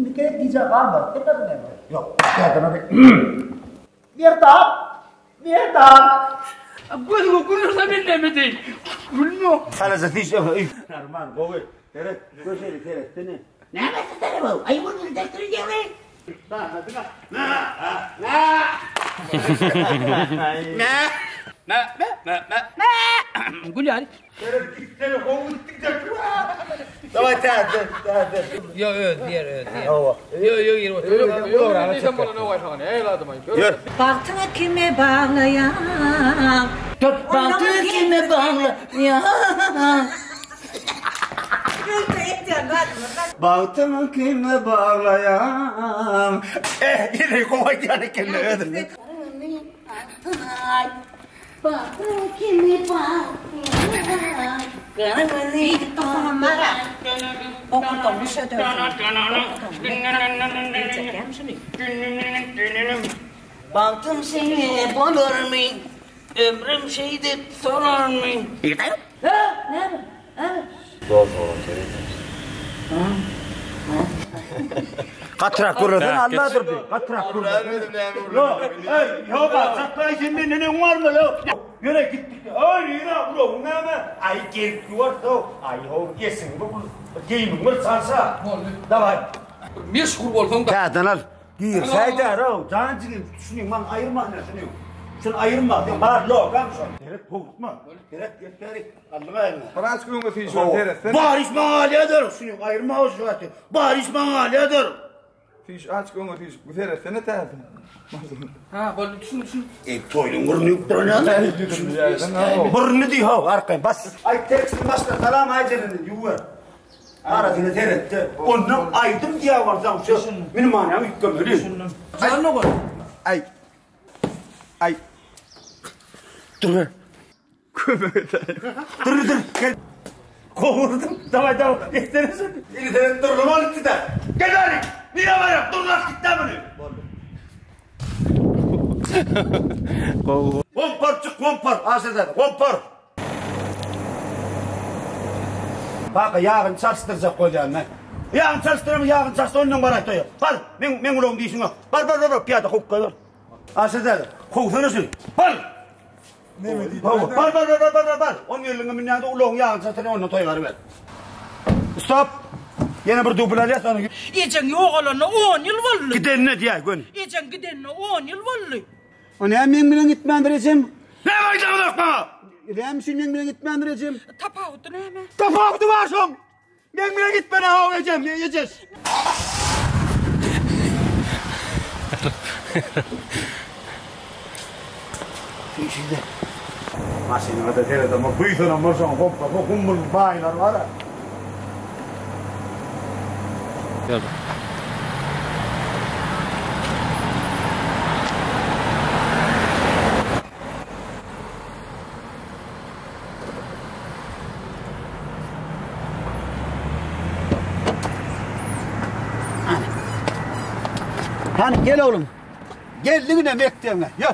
Şimdi gerek diyeceğim kalmadı. Ne kadar ne? Yok. Geldin hadi. Bir daha. Bir daha. Gözümü gülürse bilmem değil. Gülmüyor. Sana zaten hiç yapma. Narman, koy. Teret, köşeli teret. Ne? Ne yapıyorsun teret bu? Ayı bunu dektireceğim lan. Gül yani. Teret gittere kovu gittikçe. Tamam teret. Yok diğer. Yok. Bahtına kime bağlayan? Bahtına kime bağlayan? Bahtımı kime bağlayan? Yine kova yani kendine ödüm. Bahtına kime bağlayan? İyi tamam mara. Okudum bir şey de. Baktım seni bulur mu? Ömrüm şeydi sorar mı? Katrak kurudun Allah'dır bir. Katrak kurudun. Yok bak saklayın şimdi nenem var mı lo? Yöne gittik. Ay yine bro ne mi? Ay gel kuvarto. Ay ho yesin bu. Giyin mır sarsa. Davay. Meşgul bolsam da. Kağıdan al. Giyir sayda ro. Cancı düşünüyorum ben ayırma ne düşünüyorum. Sen ayırma. Bağır lo kam şu. Teret kovutma. Teret yetteri. Allah'a emanet. Fransız köyünde fişman teret. Barış mağaliyadır. Düşünüyorum ayırma o şu atı. Barış mağaliyadır. Fiş aç köyünde fiş. Bu teret sene teret. Ha böyle düşün. Toylun burnu yuktur ne? Burnu diyor ha arkaya bas. Ay tekstin başta kalam acelinin yuva. Arasını terette. Onu aydım diye var zam şu. Benim manam yükümlü. Sen ne var? Ay. Dur. Dur gel. Kovurdum. Tamam. İstenesin. İlgilerin durulum ol gitti de. Gel hadi. Niye var ya? Dur lan gitti bunu. Kompar çık kompar. Asırda kompar. Bak yağın çalıştıracak koyacağım ben. Yağın çalıştırma yağın çalıştır ondan bana itoyor. Var men ulum diyorsun o. Var piyada hukuk koyuyor. Asırda hukuk sürü. Var. Ne mi diyor? Var. 10 yılın minnada ulum yağın çalıştırma ondan toyları ver. Stop. Yine bir dublaj sana. İçen yok olana 10 yıl vallahi. Giden ne diye gön. İçen gidenle 10 yıl vallahi. O ne men bilen gitmendireceğim. Ne var bana? Remsin men bilen gitmendireceğim. Tapavutun hemen. Tapavutun var son. Men bilen gitmene havlayacağım. Yiyeceğiz. Şimdi. Maşinada terede ama buyutuna morsan hoppa kumbul baylar var. Gel. Hani gel oğlum. Geldiğine bekliyorum. Gel.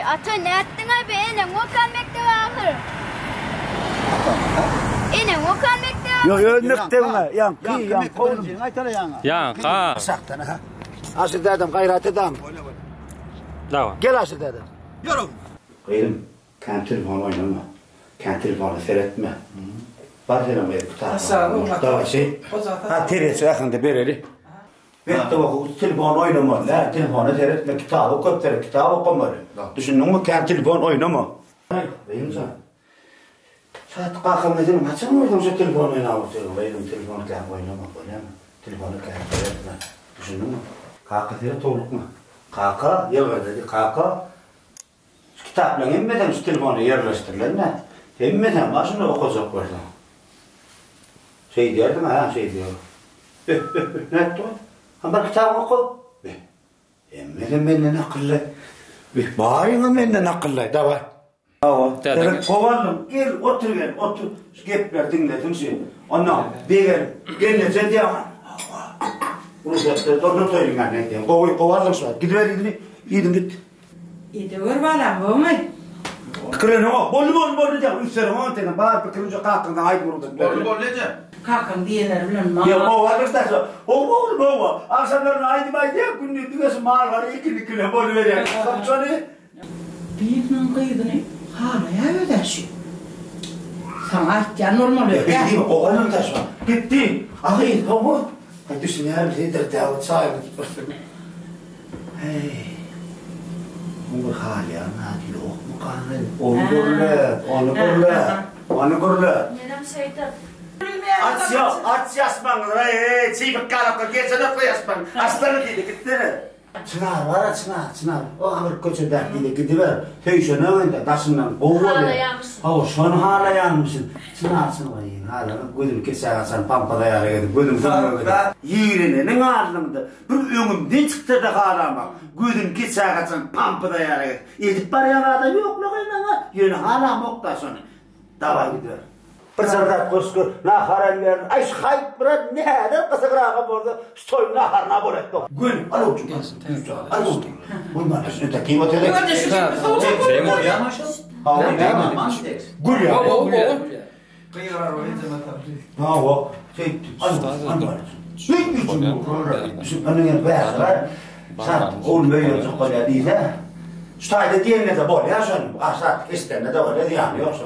Ata ne attın abi? Enem o kalmakta var. Enem o kalmakta var. Yok nöktevine. Yan oğlum. Yan ka. Saktan ha. Asıl adam gayret edem. Dava. Gel asıl adam. Yorum. Kıyım. Kan telefon oynama. Kan telefonu seyretme. Barcelona mı tutar? Dava şey. Ha teresi yakında bereli. Ben de o telefon oynama. La telefonu seyretme. Kitabı köptere kitabı okuma. Düşündün mü kan telefon oynama. Benim sana. Saat kalkamadım. Açın mı şu telefon oynama. Benim telefonu kan oynama. Telefonu kan seyretme. Düşündün mü? Kaka seyret olduk mu? Kaka yılgı dedi. Kaka kitapla emmeden şu telefonu yerleştirilen ne? Emmeden başını okuyacak vardı. Şey derdim ha şey diyor. Ne etti o? Ama kitabı oku. Emmeden benden akıllı. Bağırın benden akıllı. Davay. Evet kovalım. Gel otur. Gepler dinledim şey. Ondan gel diye. Bunu da torna toyun anne. Kovalım şu. Gidiver git. İdi var balam bu mu? Kırın o. Bol diye. Üstüne montenin bağır kırınca kalkın ayıp vurdu. Bol nece? Kalkın diyenler bilen mal. Ya o var işte. O. Akşamların ayıp diye günlük düğesi mal var. 2 kilo bol veriyor. Sonra Birinin kıydığını hala ödeşiyor. Sana ayıkken normal öyle. bildiğim o kadar taşma. Gitti. Ahit o. Hadi düşün ya. Bir de davet sahibi. Hey. Bu hal ya. Nadil ok mu kanı? Onu görle. Nenem şeytan. At yasman. Çiğbik karakter. Geçene koyasman. Aslanı dedi gitti. Çınar var çınar. O Amerika koçu dertliyle gidiver. Höyşene önünde taşından boğuyor. Hala yanmışsın. Şunu hala yanmışsın. Çınar yiyin hala. Gözüm keser sen pampada yara gidip. Gözüm kırmıyor. Yiğirinin ağırlığında. Bir öngümden çıktı da kalama. Gözüm keser sen pampada yara gidip. Edip var yanada yokluğuyla. Yine hala mokta sonra. Dava gidiyor. Bir zardat koşku naharan verin. Ay şayip bırak ne eder kısa kırağa borda. Stoy naharına boretto. Gün alo çünkü. Alo. Bunlar üstüne kıymet edek. Gül ya. Kıyırar o enzeme tabi. Ha o. Şey. Alo. Şu önüne beyaz var. Sen oğlum böyle çok kolay değil ha. Stayda diyenine de bol ya sen. Asat istene de öyle yani yoksa.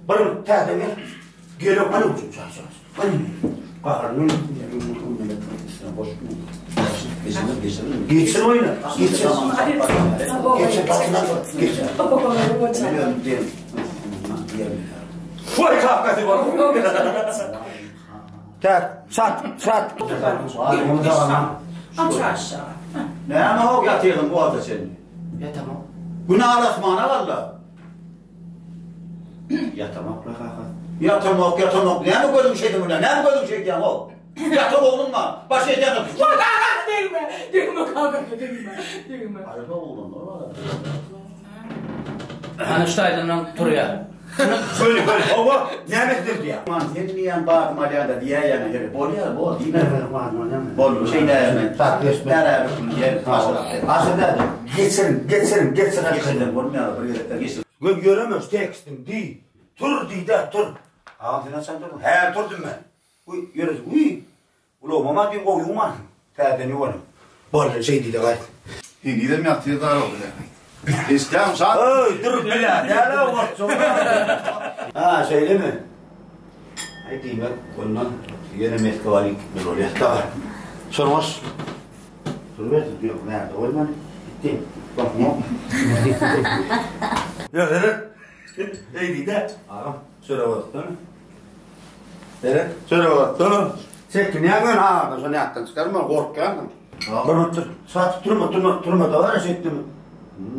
Bana terde ver. Gel alo çay. Bakalım. Geçsin oyna. Geçsin. Vay kahkası var. Tak, sat. Aç aşağı. Ne ama o yatıyordun bu arada seni. Ya tamam. Günah arasmana valla. Ya tamam. Yatırmak. Ne mi koydun şeydi buna? Ne mi koydun şeydi ya o? Yatır oğlum mu? Başı edemem. Değme kanka, değme. Araba oğlum ne var? Hani Stein'dan duruya. Böyle. Baba nemettir diye. Aman sen niye bağırma da diye yani hele. Bol ya bol değil mi? Bol şey ne yani? Taklaşma. Nereye bakın yer. Aslında geçsin. Geçelim bol ne yapıyor? Geçelim. Göremez tekstim değil. Tur değil de tur. Ağzına sen durdun. He durdum ben. Uy yürüz. Ulan mama bir oyun var. Terdeni oğlum. Böyle şey değil de gayet. Gidelim yatıyor da oldu ya. İstem sen. Oy dur bile. Değerli var. Ha söyle mi? Haydi ben ondan yine metkavali gitmeli oraya. Tamam. Sormaz. Sormaz. Yok nerede olmadı. Gitti. Bakma. Ya evet. Haydi de. Ağam. Söyle bak. Tamam. Evet. Söyle bak. Tamam. Çek ne yapıyorsun ha? Sen ne yaptın? Çıkarma korkuyorsun. Ben otur. Saat durma da var ya çektim.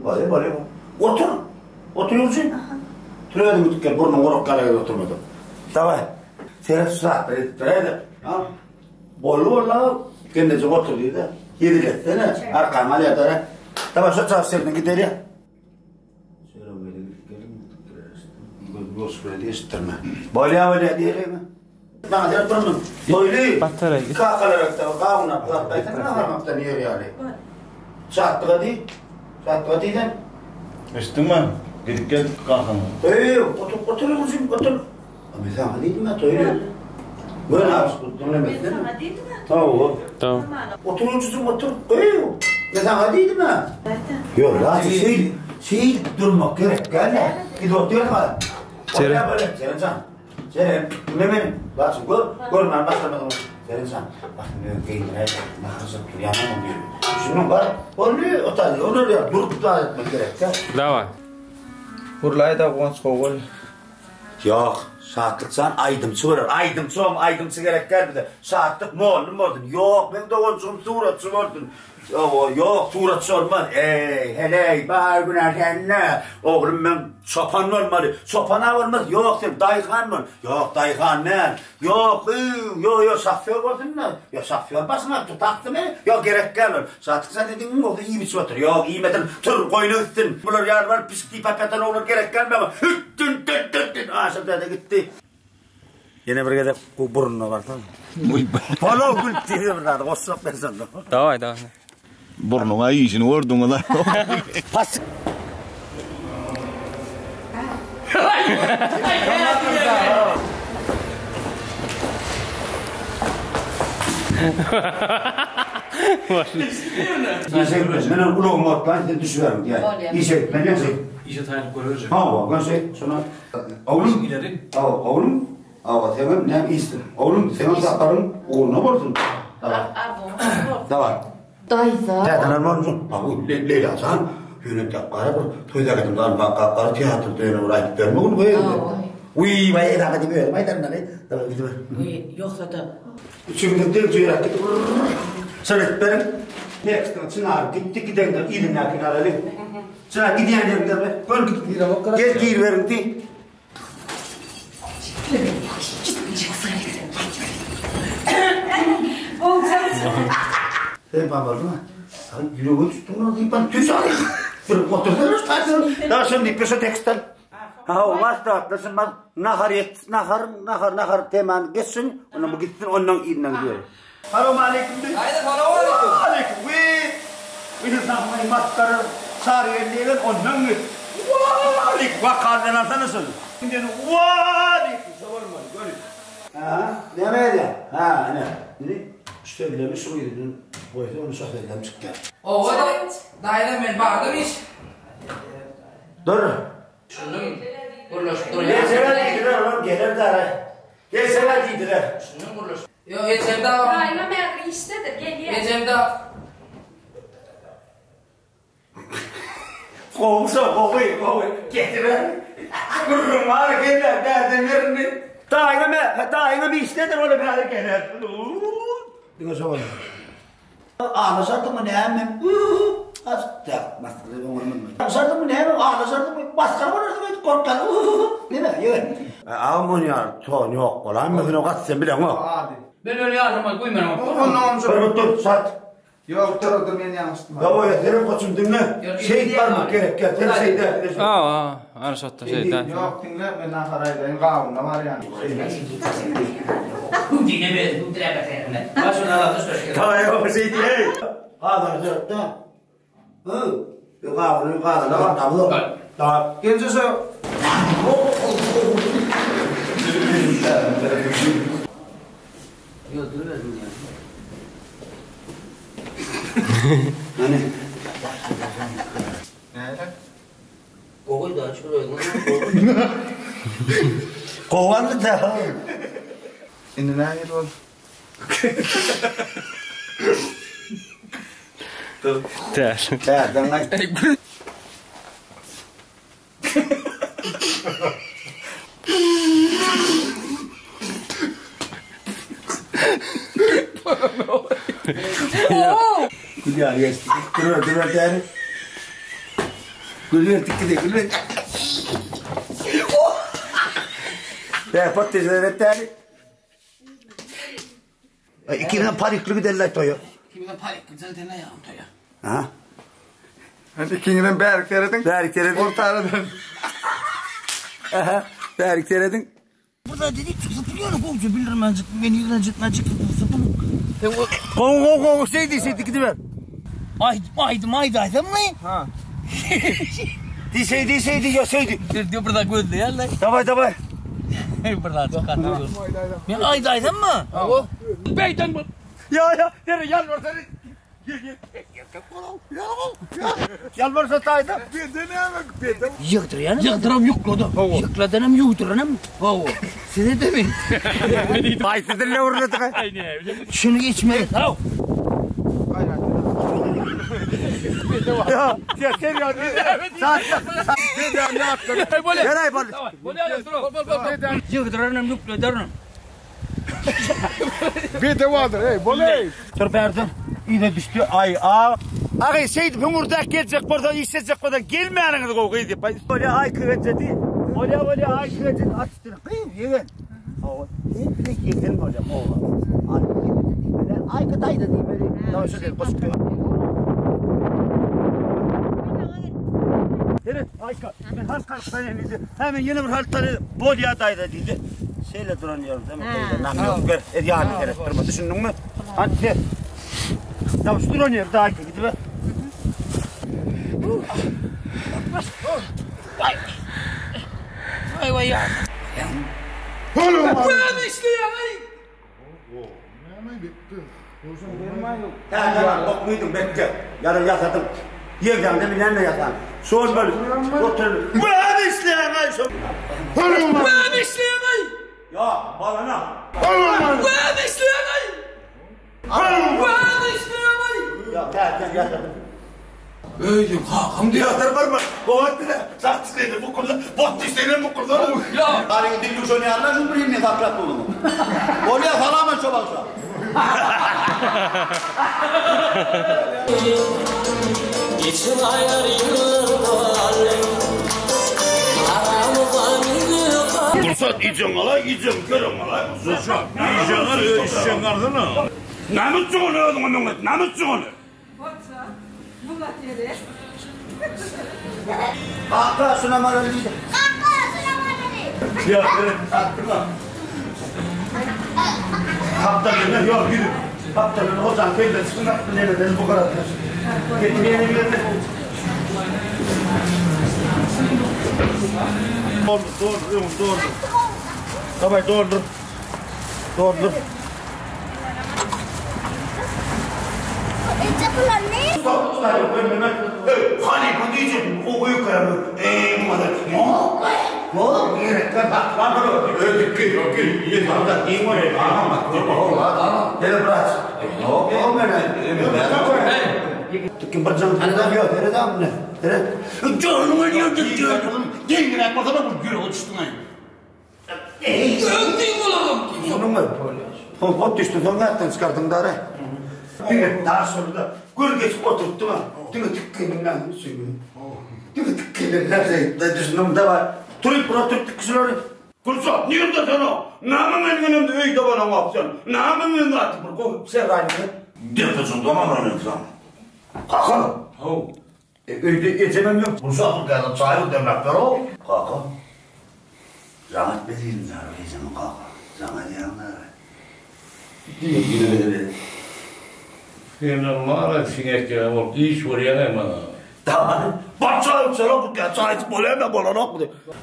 Böyle. Oturuyorsun. Türedim gitken burnun korkkalara oturmadı. Tamam. Sen saat böyle. Ha? Bolla kendisi oturuyor da. Yedi gitsene. Arkama alıyor. Tamam şu çarşıdan gider ya. Şöyle böyle gelin. Göz böyle istirme. Böyle diyelim mi? Ben de durmam. Böyle. Kalkalarak da kavuna patlayın. Ne yapmaktan yiyor yani? Saat değil. İçtin mi? Gidip gel kalkalım. Oturuyorsun. Abi sen hadi mi oturuyor? Böyle yapsın. Dinlemedin mi? Sana değil mi? Tamam. Oturuyorsun. Ne sen hadi mi? Yok la şey durmak gerek. Gel. Git otur ma. Ceren. Ceren. Dinlemeyin. Bak görmem başlamadım. Ceren sen. Bak ne giyinir. Nakasın yanamam diyor. Şunun var. Onu otar. Onu ya durup da etmek gerek. Давай. Burlayı da konç kovul. Yok. Saatlıksan aydımçı gerek gelmedi. Saatlik ne oldu? Yok ben de olsun suratçı oldun. Yok suratçı olmaz. Hele bağır günah ne? Oğlum ben çopan olmadı. Çopana olmaz. Yok sen dayıkan mı? Yok dayıkan ne? Yok safıyor oldun mu? Yok safıyor basma tutaktı mı? Yok gerek gelmedi. Saatlıksan dedin mi oldu iyi bir çotur. Yok iyi metin tur koyunu üstün. Bunlar yar var piskli papeten olur gerek gelmedi. Hüttün. Aşağıda da gitti. Yine bir kere burnuna var tamam mı? Bana gül diye bir tane koşsak ben sana. Давай. Burnuna iyisini vurdun lan. Pas. Menen kulağım ortadan de düşüverim diye. İşe ben ne şey? İşe tayinip koyuyoruz. Ha o ben şey sonra oğlum ileri. Oğlum sen ne istiyorsun? Oğlum sen sakarım oğluna vurdun. Tamam. Dayza. Zaten olmuşsun. Abi Leyla sen yönet yapara bir toyda gittim lan bak tiyatro dönüyor oraya gittim oğlum böyle. Uy vay da hadi böyle maydan ne? Tamam gidiyor. Yoksa da. Şimdi de diyor ki sen benim teksten çınar gittikten ilimle kenarlı. Çınar gidiyorlar da gol gel gir verin di. Sen babam mı? Sen yürüyüş tutun dipan tüsari. Bir oturdunuz taşın. Daha şimdi piyasa tekstil. Ha olmaz da nasıl ben nahar teman geçsin. Ona bu gittin ondan iğnen diyor. Selam aleyküm. Haydi selam aleyküm. Aleyküm. Bir zaman maskara sarıyellerin ondan mı? Aleyküm. Vakardan nasıl? Şimdi aleyküm. Sorma gör. Ha, demedi. Ha, ne? İşte bilemiş o yerinin boyutu onu şahseden çıktı. O da daire men vardı iş. Dur. Şunun kuruluş duruyor. Gelseler giydiler oğlum gelir de ara. Gelseler giydiler. Şunun kuruluş. Yo geçemde. Daima merkez iştedir. Geliyor. Geçemde. Kovsa kovuy. Getirer. Kurum var gelir derdim yerini. Daima bir iştedir öyle bir hale gelir. Dine soğuk. Ağlasardı mı ne hemen? Azıcık maskara olmanın. Ağlasardı mı ne hemen? Ağlasardı mı? Maskara olursa ben korktan. Değil mi? Yok. Aman ya, ton yok. Olan mı? Bunu kaçsın bile mi? Ben öyle anlamaz koymayayım ama. Ondan sonra. Dur sat. Yok dur ben yanlıştım. Ya o ya senin koçum dinle. Şey var mı gerek ya? Sen şeyde. Arşatta şeyden. Yok dinle ben naharayla kavunda var yani. Dinle bu direbe sen. Başına aldı söyle. Tamam yok şey değil. Kadar dört da. Bir kavunu tamam. Gençse söyle. Yok durmadım ya. Hani? Kokuyu da açılıyor. Kovandı da. Şimdi ne yapalım? Ter. Ya danay. Gülüyor geçti. Duruyor yani. Gülüyor gülüyor. Ya patatesler etleri. İkiden parikli giderler toyu. Kimden panik zaten ne yaptı ya? Ha? Hadi ikininden berkeredin. Berkeredin. Ortaradın. Aha. Berkeredin. Burada dedik zıplıyor komşu bilirim ben beni yüzden çıkma Kong şeydi gidiver. Aydı mı? Ha. Diseydi ya şeydi. Diyor burada gördü ya lan. Davay. Burada çıkartıyor. Ben aydı mı? O beyden bu. Ya nere yalvarsa Yalvarsa tayda. Bir de ne yemek bir de. Yıktırıyanım. Yıktıram yukladım. Yıkladanım yıktıranım. Size de mi? Baytıdır ne uğradı be? Şunu geçme. Ya sen ya. Saat. Ne yaptın? Böyle. Geray bal. Böyle alın. Yıktıranım yukladanım. Bir de vardır hey boley. Dur pardon. İyi düştü. Ağay şeydi Pıngur'da gelecek buradan işleyecek buradan gelmeyeniniz kokuyu diye. Öyle ay kıvıcı değil. Öyle ay kıvıcı açtın. Kıyım yiyin. Bir de yiyin hocam. Ay kıtaydı değil böyle. Tamam şu değil. Koşuyor. Evet ayka. Ben halka elinizi. Hemen yeni bir halkları Bolya'daydı dedi. Şeyle duranıyorum değil mi? Nam yok. Yani durma düşündün mü? Hadi. Tamam şu duranıyor daha gidi be. Vay vay ya. Oğlum. Ben işleyen ay. Tamam, bakmıyordum, bekle. Yarın yasadım. Yerden de bilenle yatan. Son böyle, oturun. Ben işleyen ay. Oğlum. Ben işleyen ay. Ya, balana. Oğlum. Ben işleyen ay. Ben işleyen ay. Ya, gel, yasadım. Öyle kakam diyor. Yatar var mı? Kovattı da. Sahtısıydı bu kurda. Bot dişlerini bu kurda. Ya. Bari dilli şunu yanına şunu ne taklat bunu. Oraya falan mı çobalsa? Geçin aylar yıllar Kursat yiyeceğim ala yiyeceğim. Görüm ala. Kursat yiyeceğim ardına. Namusçuğun öldün Mehmet. Namusçuğun. Varsa, bu vatiyede. Kalk şuna maralıydı. Ya, evet, attırma. Kaptanına, yok, yürü. Kaptanına, hocam, köyde çıkın, ne ederiz bu kadar. Gitmeyelim yerine. Doğru. Tamam, doğru. Hani bu diyeceğim. O büyük karamı. Bu kadar. Ne oldu? Bak bunu. Öldük ki. Bir hafta iyi mi öyle? Bak. Gel bırak. Yok Tükün bacağım tanıdan yok. Nerede amına? Nerede? Canımı niye tutuyor? Gelin lan bakalım bu gül uçtun ay. Öldüm oğlum. Sonun mu? Hop düştü. Sonra nereden çıkardın da ara? Daha sonra da gül geçip oturttum ha. Tıkıyım lan. Tıkıyım nerede? Düşündüm de var. Turip bura Türk kişileri. Kursat niye de sen o? Namım elginin de öyde bana mı yapacaksın? Namım elginin artık bu. Sen rayını. Depesin tamam mı insan? Kaka. Öyde geçemem yok. Kursat bu kadar çayı demekler o. Kaka. Rahmet bezeyim ya. Reycanım kaka. Rahmet yanlar. Yürü. Senin mağara sinek o iş oraya ne bana? Tamam. Bak çayı sana bu kadar çayı bolaya bolana mı?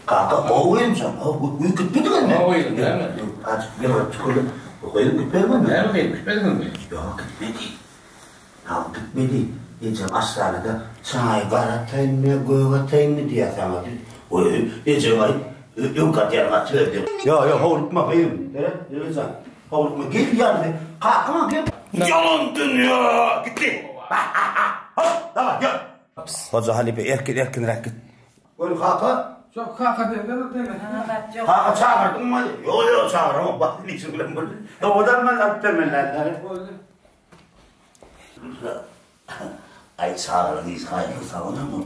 Kaka oğuyum sen. Oğuyu gitmedi mi? Oğuyum değil mi? Azıcık bir ara çıkıldı. Oğuyu gitmedi mi? Nerede gitmedin mi? Yok gitmedi. Ya gitmedi. Geçen hastanede çay karatayım mı, göğe atayım mı diye sana dedi. Oy, geçen ay yok atayım atayım. Ya havurtma bayım. Evet sen. Havurtma gel yani. Kalkma gel. Yalan dünya. Gitti. Tamam gel. Hoca Halibe erkin rakit. Böyle kalka. Çok kaka diyor. Kalka çağırdın mı? Yok çağırma. Bak niçin bilen böyle. Ya odan ben atlarım lan. Ay çağırın İsa'yı savunma mı?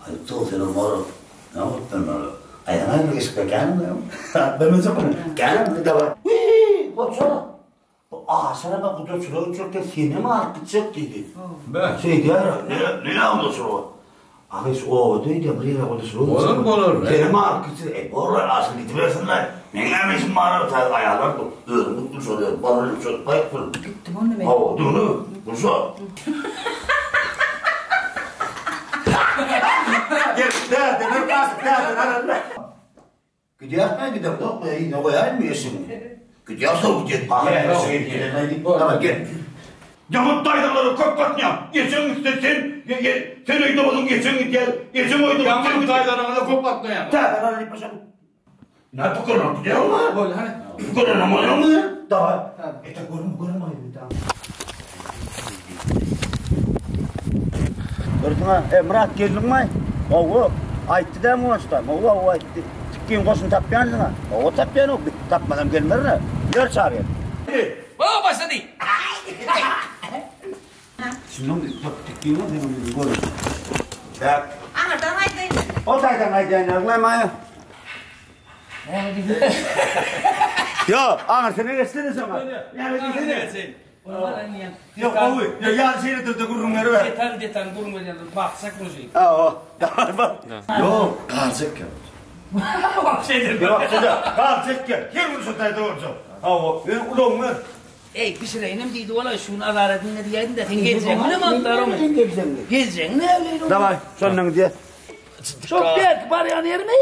Ay tuğsunu moru. Ne yaptın? Ay hemen bir iş bekanım. Ben mi zaman? Kanım da var. Koço. Sana bak bu da şurada çok da sinema artacak dedi. Ben. Şey diyor. Ne oldu sonra? Abi o dedi buraya o da şurada. Olur. Sinema artacak. Orada asıl gitmesinler. Ne gelmişsin bana da ayarlar bu. Mutlu soruyor. Bana bir soru. Bayık bunu. Gittim onu ben. Hava dunu. Kursat. Gel derdi derdi. Gidiyor mu gidiyor? Ne koyar mı yesin? Gidiyorsa git. Tamam gel. Yamut daydaları koklatmaya. Geçen istesin. Sen öyle olun geçen git gel. Geçen oydu. Yamut daylarını da koklatmaya. Tamam hadi paşam. Ne bu kadar gidiyor mu? Böyle hani. Bu kadar ama ya mı? Tamam. Eta görme tamam. Gördün ha? Murat geldin mi? O ayıttı da mı usta? O ayıttı. Tikkin koşun tapyansın ha. O tapyan o. Tapmadan gelmer ne? Yer çağırıyor. Baba başladı. Şimdi bak tikkin o dedim görüş. Ya. Anardan aydın. O taydan aydın ağlamaya. Ya, ağır sen neresinden sana? Yani gitsene. Yok oğlum, ya yan şeyle de kurumları ver. Detan durum veriyor. Bak sakrojik. Tamam bak. Yok, kalacak ya. Bak şeydir. Yok sıcak, kalacak ya. Kim bunu sataydı orada? Ama ulan mı? Ey kişilerim dedi valla şunu adaletini ne diyelim de sen gezeceksin ne mantarım? Gezeceksin ne öyle? Tamam, sonra diye. Çok belki var yani yer mi?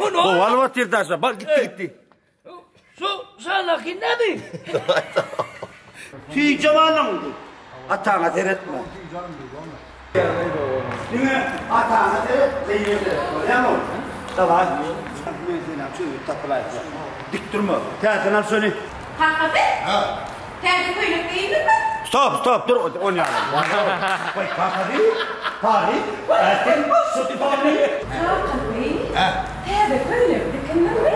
O valvat yerdi aşağı. Bak gitti. Sana ki ne mi? Tüy camanla mı? Atağına seyretme. Değil mi? Atağına seyretme. Öyle mi? Tamam. Dik durma. Teatrini al söyle. Hakikaten? Ha. Kendi köyünü değil mi? Stop dur on yani. Bak kakadi, tari, erken, sütü tari. Ha. Kendi köyünü dikindim mi?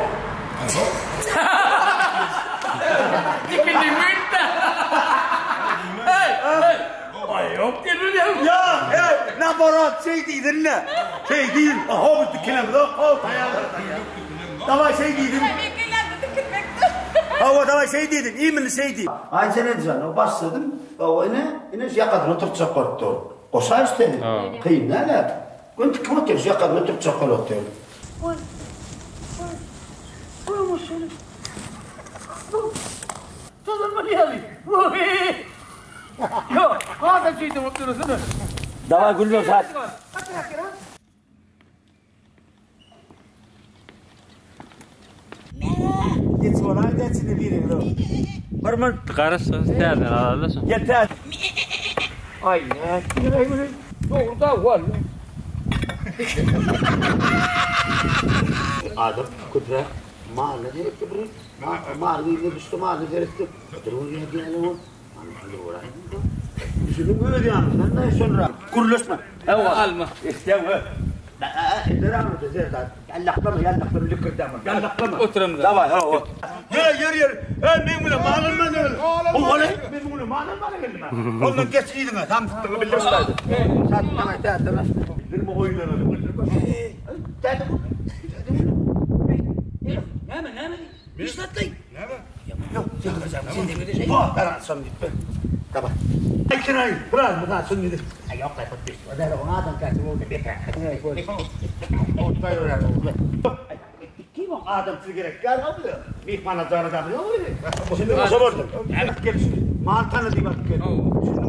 Dikindim mi? Ay yok geliyor. Ya ne barat şey değildin ne? Şey değil. Aha bu dikinem de. Tamam şey değildin. Hava tamam şey değildin. İyi mi şey değil. Ay sen ne diyeceksin? O başladım. O yine yakadın oturtacak korktu. Koşar işte. Kıyım ne ne? Gün kim oturuyor yakadın oturtacak korktu. Tadın mı yani? Yok, hadi şeyde oturuyorsun. Davay gülüyor saat. Geç ona geçsin bir euro. Barman Qarasın, istəyirsən, alasın. yeter. Ay ne? Doğru da var. Adam kudra mahalle gerekti buraya. Mahalle düştü mahalle gerekti. Dururaya diyelim. Düşünün böyle yani. Ben de sonra. Kuruluşma. Alma. İşte bu. Devam edeceğiz. Yallaklarım lükürdemem. Yallaklarım. Oturalım da. Tamam. Yürü. Ben bunu mağlanma diyorum. Oğlum ben bunu mağlanma diyorum. Ondan geç iyiydin ha. Tam tuttuğu bildim saydı. Satmana teatrına. Bir bu oyunları. Ne mi? İşletleyin. Yok. Bu ben son gitti. Tamam. Ay bırak bu da son gitti. Ay yok kayıp etmiş. O da ona adam kaçtı oldu bir tane. O da öyle oldu. Kim o adam gerek gelmedi. Bir manazara da biliyor musun? Şimdi o zaman. Mantanı diye bak. Şimdi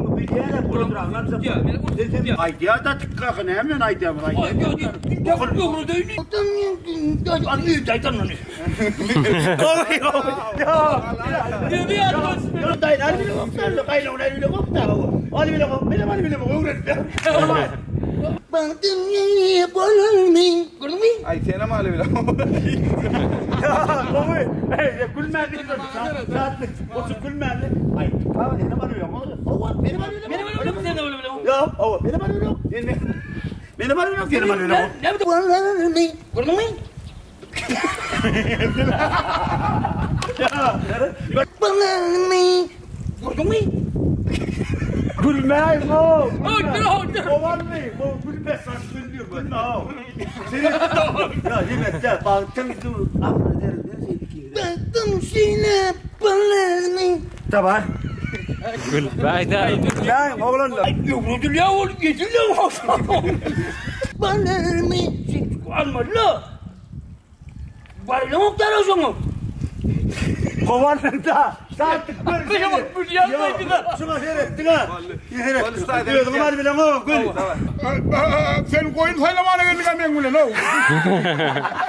bu bir yere program yapsa. Ay diye da tıkkak ne hemen ay diye. Ay yok. Yok değil. Anlıyor daytan onu. Ne bir adam. Daytan bile koptu. Kayla ona bile koptu. Ali bile koptu. Benim bile koptu. Baktım ya yapalım. Gördün mü? Ay sen ama öyle bile. Ya koy. Gülmedi. Saatlik. O gülmedi. Ay tamam ne var ya? O benim arıyorum. Ya o benim arıyorum. Benim arıyorum. Benim arıyorum. Ne bu? Gördün mü? Ya. Gördün mü? Gülmez o. Dur. O var mı? O gülmez. Sen gülmüyor. Gülme o. Ya yemek ya. Baktım dur. Aman derim. Baktım sine balarını. Tamam. Gül, bayda. Ya oğlanlar. Yavrudur ya oğlum getir ya. Balarını. Alma la. Bayla muhtar o zaman. Kovanın da. Saatlik böyle. Ya bak bu yanmaydı da. Şuna seyrettin ha. Seyrettin. Diyordum hadi bile o. Gül. Sen koyun saylamana geldik ben bunu.